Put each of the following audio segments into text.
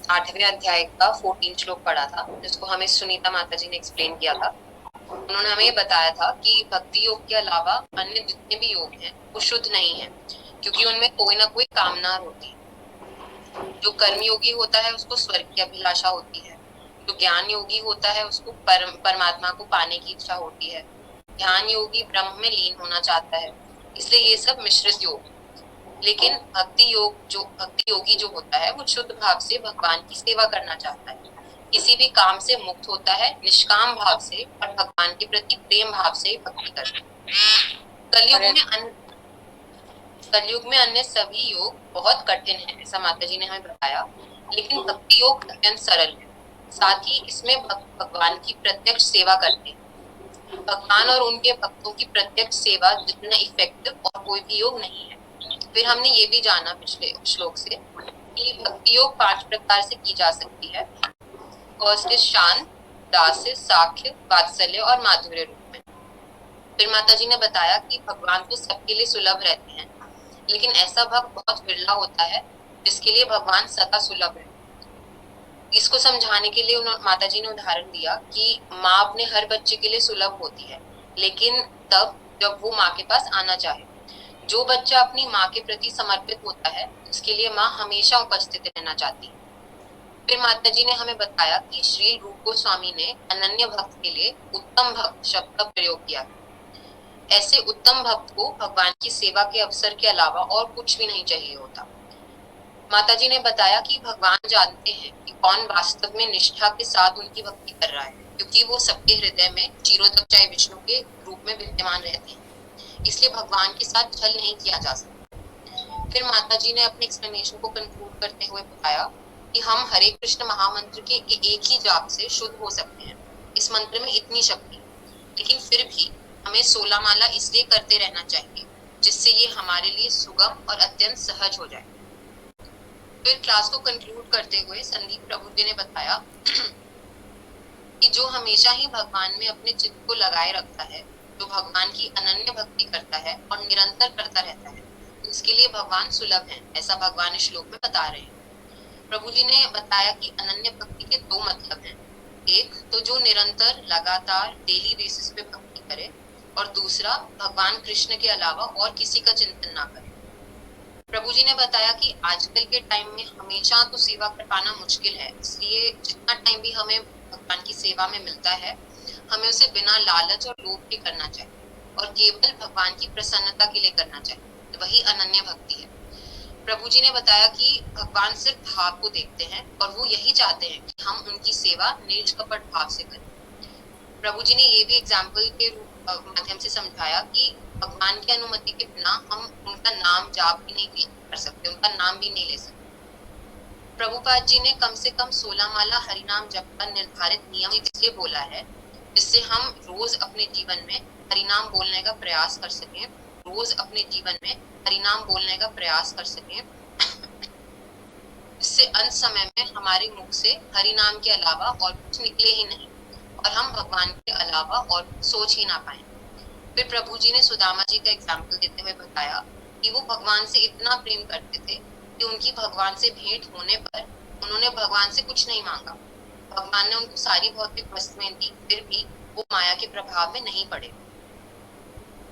8वें अध्याय का 14 श्लोक पढ़ा था, जिसको हमें सुनीता माता जी ने एक्सप्लेन किया था। उन्होंने हमें ये बताया था कि भक्ति योग के अलावा अन्य जितने भी योग हैं वो शुद्ध नहीं है, क्योंकि उनमें कोई ना कोई कामना होती है। जो कर्मयोगी होता है उसको स्वर्ग की अभिलाषा होती है, जो ज्ञान योगी होता है उसको परमात्मा को पाने की इच्छा होती है, ध्यान योगी ब्रह्म में लीन होना चाहता है। इसलिए ये सब मिश्रित योग है। लेकिन भक्ति योगी जो होता है वो शुद्ध भाव से भगवान की सेवा करना चाहता है, किसी भी काम से मुक्त होता है, निष्काम भाव से और भगवान के प्रति प्रेम भाव से भक्ति करता है। कलयुग में अन्य सभी योग बहुत कठिन है, ऐसा माता जी ने हमें बताया, लेकिन भक्ति योग अत्यंत सरल है। साथ ही इसमें भगवान की प्रत्यक्ष सेवा करते हैं। भगवान और उनके भक्तों की प्रत्यक्ष सेवा जितना इफेक्टिव और कोई भी योग नहीं है। फिर हमने ये भी जाना पिछले श्लोक से कि भक्ति योग 5 प्रकार से की जा सकती है। फर्स्ट इज शांत, दास्य, साख्य, वात्सल्य और माधुर्य रूप में। फिर माता जी ने बताया कि भगवान तो सबके लिए सुलभ रहते हैं, लेकिन ऐसा भक्त बहुत विरला होता है जिसके लिए भगवान सदा सुलभ है। इसको समझाने के लिए माता जी ने उदाहरण दिया कि माँ अपने हर बच्चे के लिए सुलभ होती है, लेकिन तब जब वो माँ के पास आना चाहे। जो बच्चा अपनी माँ के प्रति समर्पित होता है उसके लिए माँ हमेशा उपस्थित रहना चाहती है। फिर माता जी ने हमें बताया कि श्री रूप गोस्वामी ने अनन्य भक्त के लिए उत्तम भक्त शब्द का प्रयोग किया। ऐसे उत्तम भक्त को भगवान की सेवा के अवसर के अलावा और कुछ भी नहीं चाहिए होता। माता जी ने बताया कि भगवान जानते हैं कि कौन वास्तव में निष्ठा के साथ उनकी भक्ति कर रहा है, क्योंकि वो सबके हृदय में क्षीरोदक्षाय विष्णु के रूप में विद्यमान रहते हैं, इसलिए भगवान के साथ छल नहीं किया जा सकता। फिर माता जी ने अपने एक्सप्लेनेशन को कंक्लूड करते हुए बताया कि हम हरे कृष्ण महामंत्र के एक ही जाप से शुद्ध हो सकते हैं। इस मंत्र में इतनी शक्ति, लेकिन फिर भी हमें 16 माला इसलिए करते रहना चाहिए जिससे ये हमारे लिए सुगम और अत्यंत सहज हो जाए। फिर क्लास को कंक्लूड करते हुए संदीप प्रभु जी ने बताया कि जो हमेशा ही भगवान में अपने चित्त को लगाए रखता है, जो भगवान की अनन्य भक्ति करता है और निरंतर करता रहता है, उसके लिए भगवान सुलभ है, ऐसा भगवान इस श्लोक में बता रहे हैं। प्रभु जी ने बताया कि अनन्य भक्ति के 2 मतलब हैं। एक तो जो निरंतर लगातार डेली बेसिस पे भक्ति करे, और दूसरा भगवान कृष्ण के अलावा और किसी का चिंतन ना करे। प्रभु जी ने बताया कि आजकल के टाइम में हमेशा तो सेवा कर पाना मुश्किल है, इसलिए जितना टाइम भी हमें भगवान की सेवा में मिलता है, हमें उसे बिना लालच और लोभ के करना चाहिए और केवल भगवान की प्रसन्नता के लिए करना चाहिए। वही अनन्य भक्ति है। प्रभु जी ने बताया कि भगवान सिर्फ भाव को देखते हैं और वो यही चाहते हैं कि हम उनकी सेवा निष्कपट भाव से करें। प्रभु जी ने ये भी एग्जाम्पल के माध्यम से समझाया कि भगवान की अनुमति के बिना हम उनका नाम जाप भी नहीं कर सकते, उनका नाम भी नहीं ले सकते। प्रभुपाद जी ने कम से कम 16 माला हरिनाम जप का निर्धारित नियम इसलिए बोला है जिससे हम रोज अपने जीवन में हरिनाम बोलने का प्रयास कर सकें, रोज अपने जीवन में हरिनाम बोलने का प्रयास कर सकें, जिससे अंत समय में हमारे मुख से हरिनाम के अलावा और कुछ निकले ही नहीं और हम भगवान के अलावा और सोच ही ना पाए। फिर प्रभु जी ने सुदामा जी का एग्जाम्पल देते हुए बताया कि वो भगवान से इतना प्रेम करते थे कि उनकी भगवान से भेंट होने पर उन्होंने भगवान से कुछ नहीं मांगा। भगवान ने उनको सारी भौतिक वस्तुएं दी, फिर भी वो माया के प्रभाव में नहीं पड़े।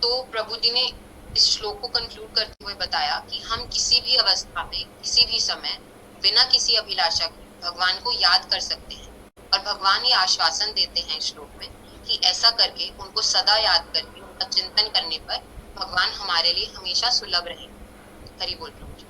तो प्रभु जी ने इस श्लोक को कंक्लूड करते हुए बताया कि हम किसी भी अवस्था में, किसी भी समय, बिना किसी अभिलाषा के भगवान को याद कर सकते हैं, और भगवान ये आश्वासन देते हैं इस श्लोक में कि ऐसा करके, उनको सदा याद करके, उनका चिंतन करने पर भगवान हमारे लिए हमेशा सुलभ रहेंगे। हरि बोल प्रभु जी।